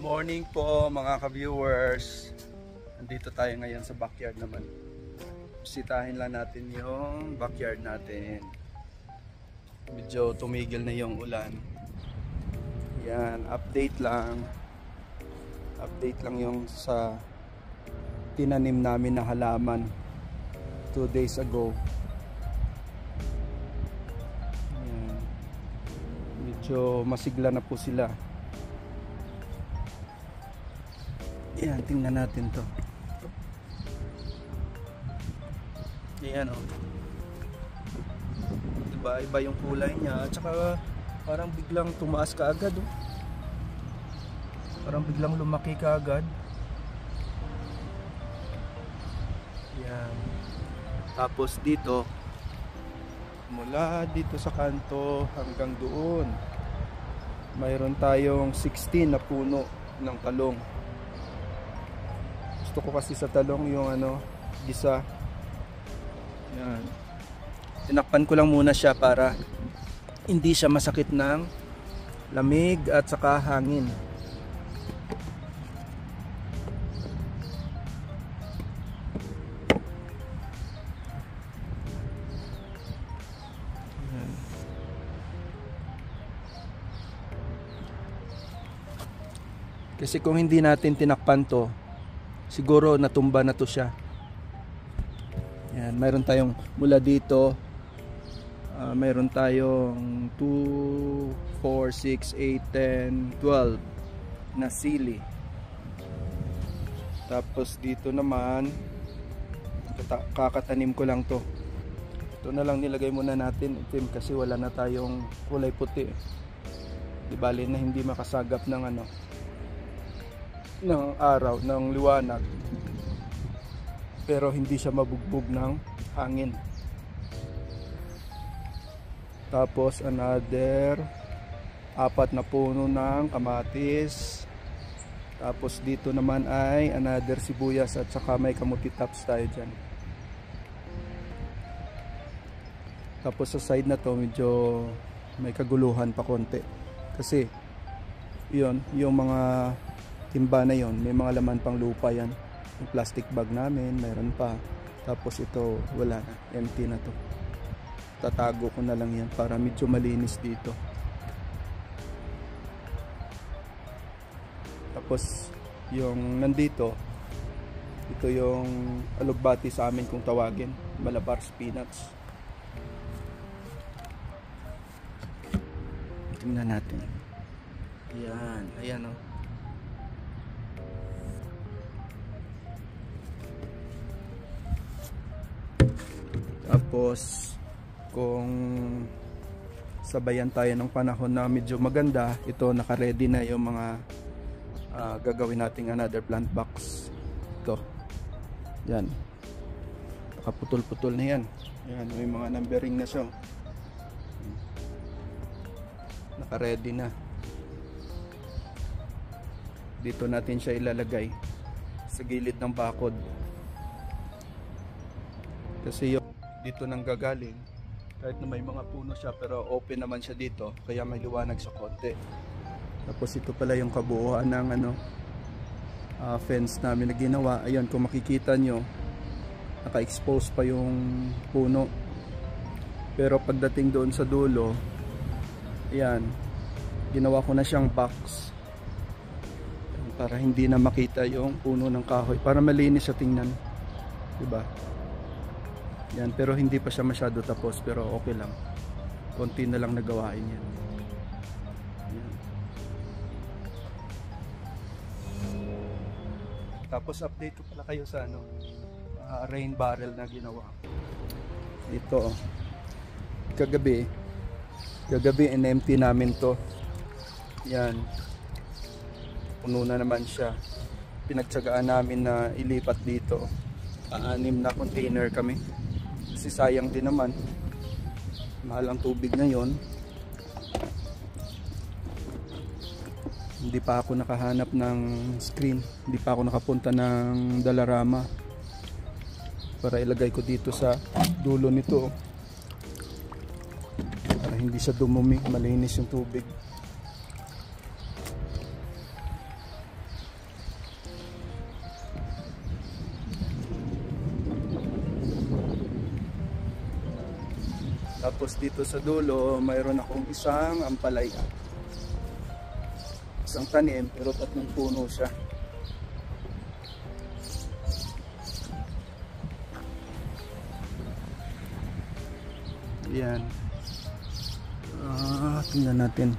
Morning po mga ka-viewers. Nandito tayo ngayon sa backyard naman. Bisitahin lang natin yung backyard natin. Medyo tumigil na yung ulan. Yan, update lang. Update lang yung sa tinanim namin na halaman 2 days ago. Yan. Medyo masigla na po sila. Ayan, tingnan natin to. Ayan o. Diba, iba yung kulay niya. At saka parang biglang tumaas ka agad o. Parang biglang lumaki ka agad. Ayan. Tapos dito, mula dito sa kanto hanggang doon, mayroon tayong 16 na puno ng talong. Gusto ko kasi sa talong yung gisa. Yan. Tinakpan ko lang muna siya para hindi siya masakit ng lamig at saka hangin. Yan. Kasi kung hindi natin tinakpan to, siguro natumba na to siya. Yan, mayroon tayong mula dito, mayroon tayong 2, 4, 6, 8, 10, 12 na sili. Tapos dito naman, kakatanim ko lang to. Ito na lang nilagay muna natin itim kasi wala na tayong kulay puti. Di bali na hindi makasagap ng ng araw, ng liwanag, pero hindi siya mabugbog ng hangin. Tapos another 4 na puno ng kamatis. Tapos dito naman ay another sibuyas at saka may kamuti tops tayo dyan. Tapos sa side na to medyo may kaguluhan pa konti kasi yun, yung mga timba na yon, may mga laman pang lupa yan. Yung plastic bag namin, mayroon pa. Tapos ito, wala na. Empty na to. Tatago ko na lang yan para medyo malinis dito. Tapos, yung nandito, ito yung alugbati sa amin kung tawagin. Malabar spinach. Tingnan natin. Ayan, ayan o. Tapos kung sabayan tayo ng panahon na medyo maganda, ito naka-ready na yung mga gagawin nating another plant box. Ito. Yan. Nakaputol-putol na yan. Yan, may mga numbering na siya. Naka-ready na. Dito natin siya ilalagay sa gilid ng bakod. Kasi yung dito nang gagaling, kahit na may mga puno siya pero open naman siya dito, kaya may liwanag sa konti. Tapos ito pala yung kabuuan ng fence namin na ginawa. Ayun, kung makikita nyo, naka-expose pa yung puno, pero pagdating doon sa dulo, ayan, ginawa ko na siyang box para hindi na makita yung puno ng kahoy, para malinis sa tingnan, diba? Yan, pero hindi pa siya masyado tapos, pero okay lang. Konti na lang nagawain yan. Yan. Tapos update ko pala kayo sa rain barrel na ginawa. Ito, kagabi in-empty namin to. Yan. Puno na naman siya. Pinagtsagaan namin na ilipat dito. 6 na container kami. Kasi sayang din naman, mahal ang tubig ngayon. Hindi pa ako nakahanap ng screen, hindi pa ako nakapunta ng Dalarama para ilagay ko dito sa dulo nito para hindi siya dumumi, malinis yung tubig. Tapos dito sa dulo, mayroon akong isang ampalaya. Isang tanim, pero 3 puno siya. Yan. Tingnan natin.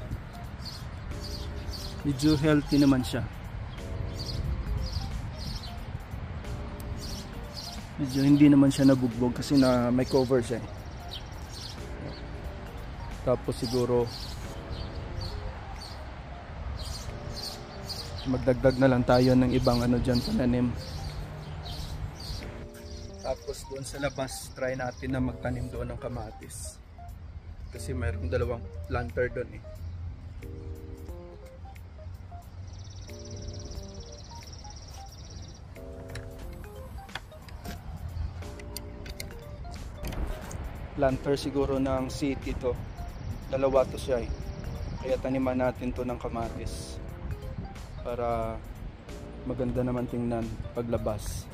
Medyo healthy naman siya. Medyo hindi naman siya nabugbog kasi na may cover siya. Tapos siguro magdagdag na lang tayo ng ibang ano dyan pananim. Tapos doon sa labas try natin na magtanim doon ng kamatis. Kasi mayroong 2 planter doon eh. Planter siguro ng city to. 2 to siya eh. Kaya taniman natin to ng kamatis para maganda naman tingnan paglabas.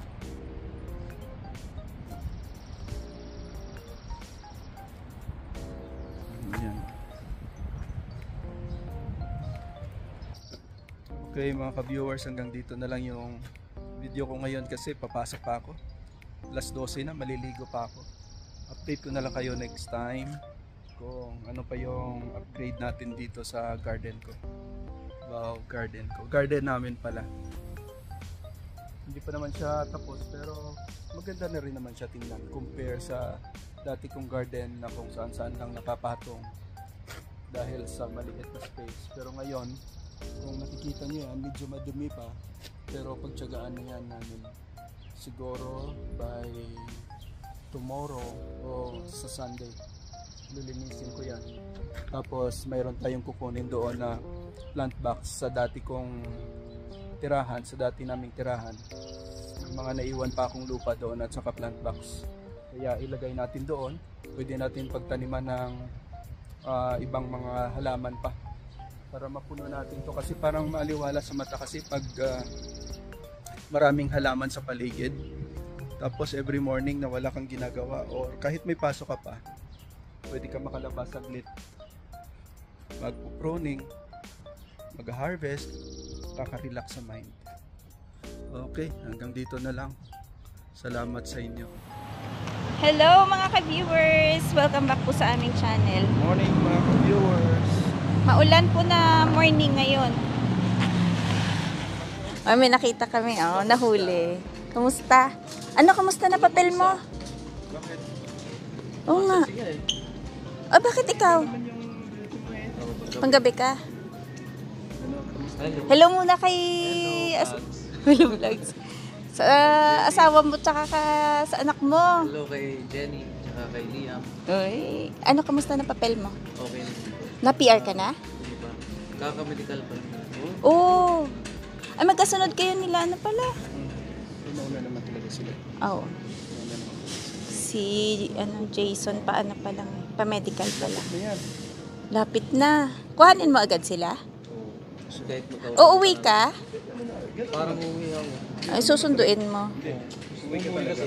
Ayan. Okay mga ka-viewers, hanggang dito na lang yung video ko ngayon kasi papasok pa ako. Alas 12 na, maliligo pa ako. Update ko na lang kayo next time kung ano pa yung upgrade natin dito sa garden ko. Wow, garden ko. Garden namin pala. Hindi pa naman siya tapos pero maganda na rin naman siya tingnan compare sa dati kong garden na kung saan lang napapatong dahil sa maliit na space. Pero ngayon, kung nakikita nyo yan, medyo madumi pa. Pero pagtyagaan na yan namin. Siguro by tomorrow o sa Sunday lilinisin ko yan. Tapos mayroon tayong kukunin doon na plant box sa dati kong tirahan, sa dati naming tirahan. Mga naiwan pa akong lupa doon at saka plant box. Kaya ilagay natin doon. Pwede natin pagtaniman ng ibang mga halaman pa para mapuno natin to kasi parang maaliwala sa mata kasi pag maraming halaman sa paligid. Tapos every morning na wala kang ginagawa or kahit may pasok ka pa, pwede ka makalabas saglit, mag-pruning, mag-harvest, kaka-relax sa mind. Okay, hanggang dito na lang. Salamat sa inyo. Hello mga ka-viewers! Welcome back po sa aming channel. Morning mga ka-viewers! Maulan po na morning ngayon. May nakita kami, nahuli. Kamusta? Ano, kamusta na papel mo? Bakit? Oo nga. Bakit ikaw? Panggabi ka? Hello muna kay... Hello vlogs. Sa asawa mo tsaka sa anak mo. Hello kay Jenny tsaka kay Liam. Uy, ano, kamusta na papel mo? Okay na. Na-PR ka na? Hindi pa. Kaka-medical pa. Oo. Ay, magkasunod kayo nila. Ano pala? Una naman talaga sila. Oo. Si Jason pa pa lang. Pa-medical pala. Ayan. Lapit na. Kuhanin mo agad sila? Oo. So kahit magkawala. Uuwi ka? Parang uwi ako. Ay, susunduin mo. Uwi ka talaga.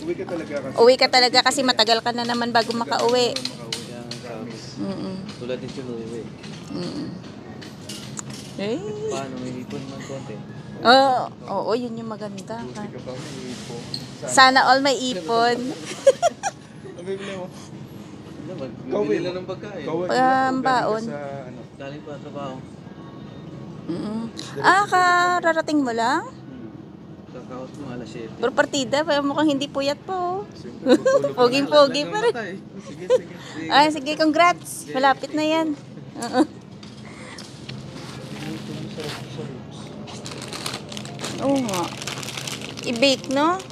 Uwi ka talaga kasi. Uwi ka talaga kasi matagal ka na naman bago makauwi. Kaya promise. Tulad din siya uwi. Eh. Paano? May ipon man konti. Oo, yun yung maganda. Uwi ka pa, may ipon. Sana all may ipon. Sabi mo na mo. Magbibili lang ng pagkain. Baon. Galing pa trabaho. Kararating mo lang? Kakaos mo alas 7. Pero partida, mukhang hindi puyat po. Poging-pogi pa rin. Sige. Ay, sige, congrats. Malapit na yan. Oo nga. I-bake, no?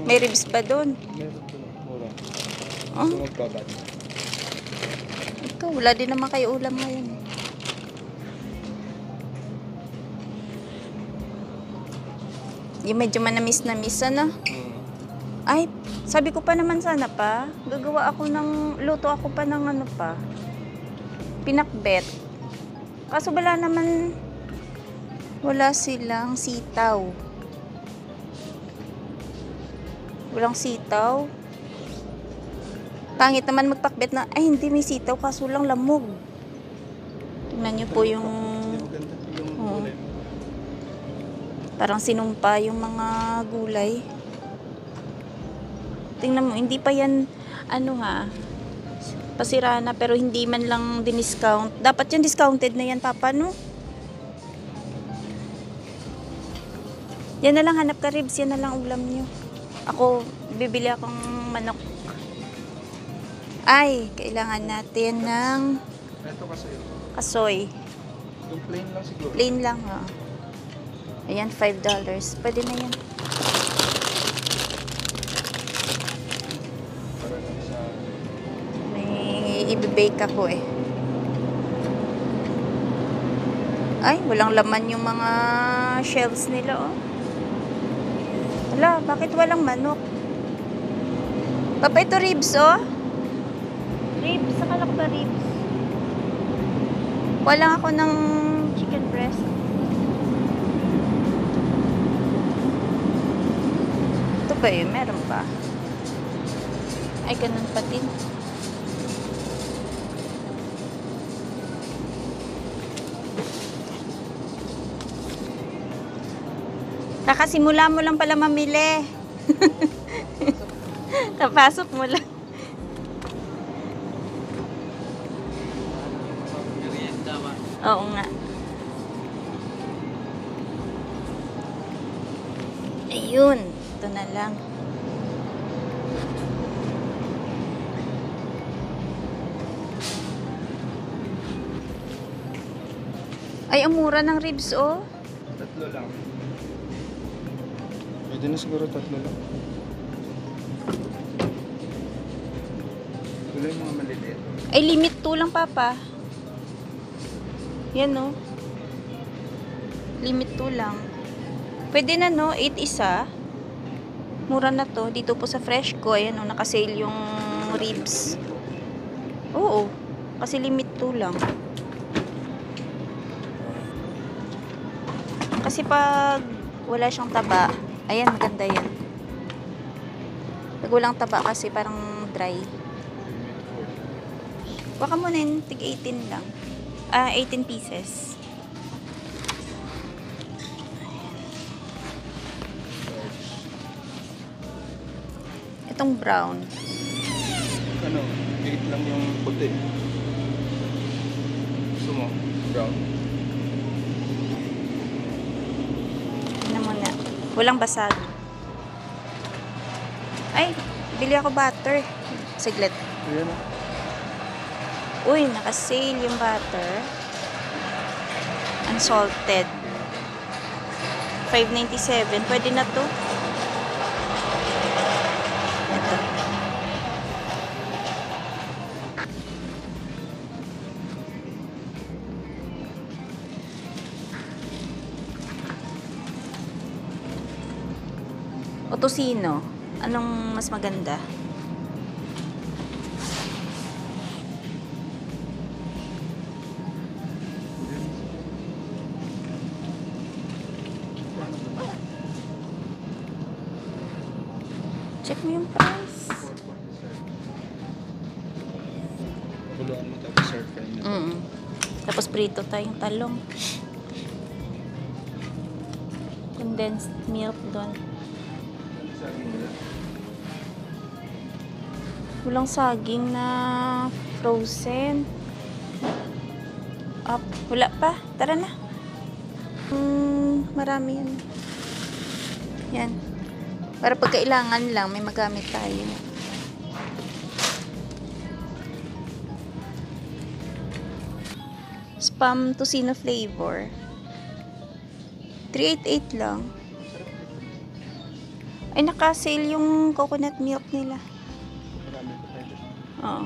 May ribs pa doon. Meron ko na. Mura. Oh. Gusto magbabad. Ikaw, wala din naman kayo ulam ngayon. Yung medyo manamis na miss, ano? Ay, sabi ko pa naman sana pa, gagawa ako luto ako pa ng ano pa, pinakbet. Kaso wala silang sitaw. Walang sitaw. Pangit naman magpakbet na, ay hindi may sitaw kaso lang lamog. Tingnan niyo po yung Hindi maganda yung Oo. kulay mo. parang sinumpa yung mga gulay. Tingnan mo, hindi pa yan, pasira na pero hindi man lang diniscount. Dapat yan discounted na yan, Papa, no? Yan na lang, hanap ka ribs, yan na lang ulam nyo. Ako, bibili akong manok. Ay, kailangan natin ng Ito kasi yun. kasoy. Yung plain lang siguro. Plain lang, ha. Ayan, $5. Pwede na yan. Para lang sa... May ibibake ako eh. Ay, walang laman yung mga shells nila, oh. Wala, bakit walang manok? Papa, ito ribs, oh. Ribs, sakalak ba ribs? Walang ako ng chicken breast. Ito ba yun? Meron pa? Ay, ganun pa din. Kakasimula mo lang pala mamili. Kapasok mo lang. Merienda ba? Oo nga. Ayun. Ito na lang. Ay, ang mura ng ribs, oh. 3 lang. Pwede na siguro 3 lang. Wala yung mga maliliit. Ay, limit 2 lang, Papa. Yan, no? Limit 2 lang. Pwede na, no? 8 isa. Mura na to. Dito po sa Freshco, ayan, no? Nakasale yung ribs. Oo. Kasi limit 2 lang. Kasi pag wala siyang taba, ayan, maganda yan. Pag walang taba kasi parang dry. Baka mo na yun, tig 18 lang. 18 pieces. Itong brown. Ano, 8 lang yung puti. Gusto mo? Brown. Ano muna. Walang basag. Ay, bili ako butter. Siglit. Ayan o. Uy, naka-sale yung butter. Unsalted. $5.97. Pwede na to. Ito. O tocino. Anong mas maganda? Check mo yung price. Buluan mo tapos serve ka niya. Tapos prito tayong talong. Condensed milk doon. Walang saging na frozen. Up. Wala pa. Tara na. Marami yan. Yan. Para pag kailangan lang, may magamit tayo. Spam tocino flavor. $3.88 lang. Ay, naka-sale yung coconut milk nila. Marami pa tayo. Oo.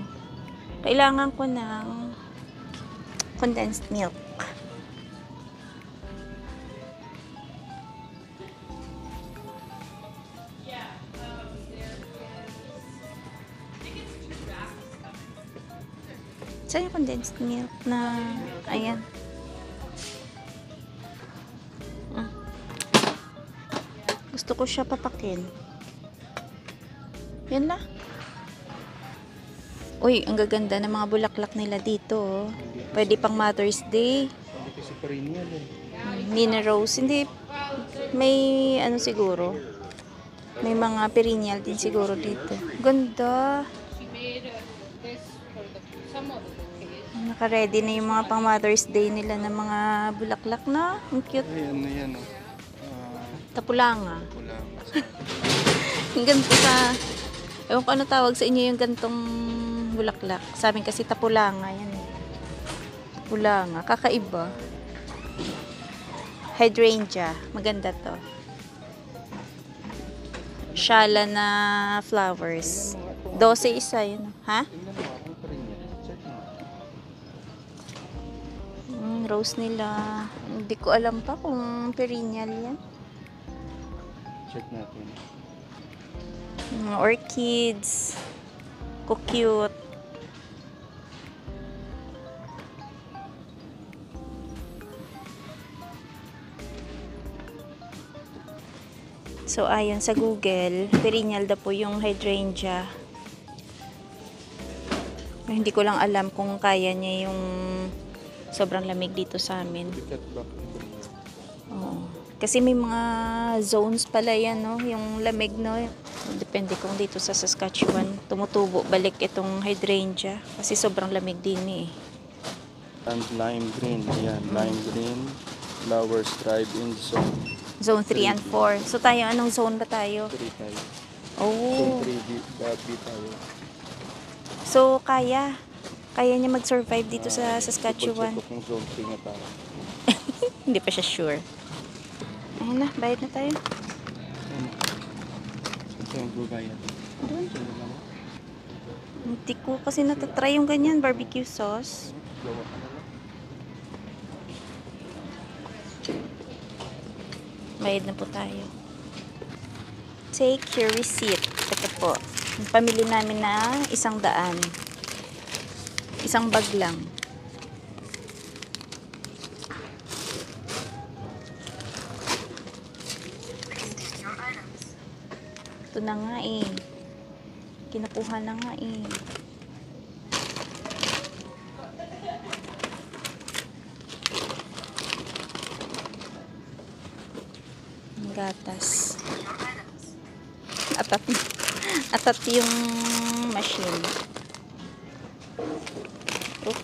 Kailangan ko ng condensed milk. Saan yung condensed milk na... Ayan. Gusto ko siya papakin. Yan lang. Uy, ang gaganda ng mga bulaklak nila dito. Oh. Pwede pang Mother's Day. Hindi kasi perennial eh. Nina Rose, hindi. May ano siguro. May mga perennial din siguro dito. Ganda. Naka-ready na yung mga pang Mother's Day nila ng mga bulaklak na. Ang cute. Ayan na yan. Oh. Tapulanga. Kulang. Yung ganito sa... Ewan ko ano tawag sa inyo yung gantong bulaklak. Sa amin kasi tapulanga. Yan. Tapulanga. Kakaiba. Hydrangea. Maganda to. Shala na flowers. 12 isa yun. Ha? Tingnan mo akong perennial. Check mo. Rose nila. Hindi ko alam pa kung perennial yan. Check natin. Mga orchids. Cute. So, ayon sa Google, perennial daw po yung hydrangea. Hindi ko lang alam kung kaya niya yung sobrang lamig dito sa amin. Bigat ba? Oo. Kasi may mga zones pala yan, no? Yung lamig, no? Depende kung dito sa Saskatchewan, tumutubo balik itong hydrangea. Kasi sobrang lamig din eh. And lime green. Ayan, lime green. Flowers thrive in zone Zone 3 and 4. So tayo, anong zone ba tayo? 3 tayo. Oh. Zone 3 B tayo. So, kaya niya mag-survive dito sa Saskatchewan. Check ko kung zone 3 na tayo. Hindi pa siya sure. Ayun na, bayad na tayo. Ito yung gubayan. Doon. Hindi ko kasi natatry yung ganyan, barbecue sauce. Gawa ka na lang. Bayad na po tayo. Take your receipt. Ito po. Yung pamili namin na 100. Isang bag lang. Ito na nga eh. Kinukuha na nga eh. Ang gatas. Atat yung machine. Oh.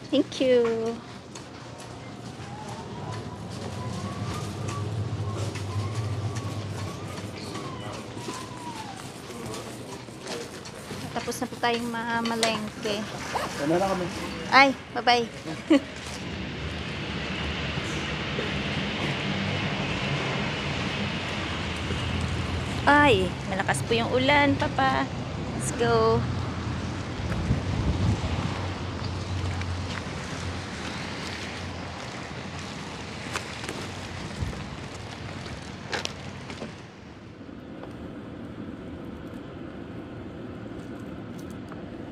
Thank you. Tapos na po tayong mamalengke. Ano na kami? Ay, bye-bye. Ay, malakas po yung ulan, Papa. Let's go.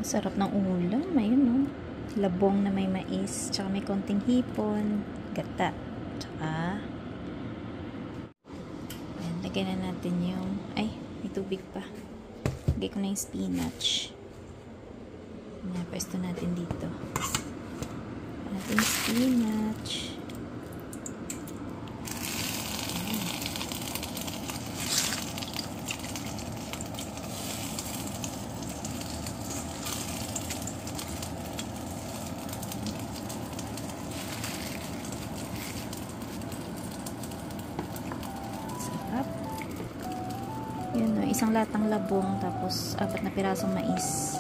Sarap ng ulam. Ayun, no? Labong na may mais. Tsaka may konting hipon. Gata. Tsaka ayan, lagyan na natin yung ay, may tubig pa. Lagay ko na yung spinach. Pwesto natin dito. Natin yung spinach. Yun, no, isang latang labong tapos 4 na pirasong mais.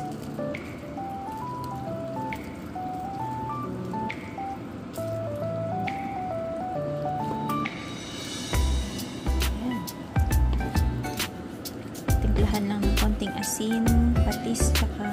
Ayan. Timplahan lang ng konting asin, patis, tsaka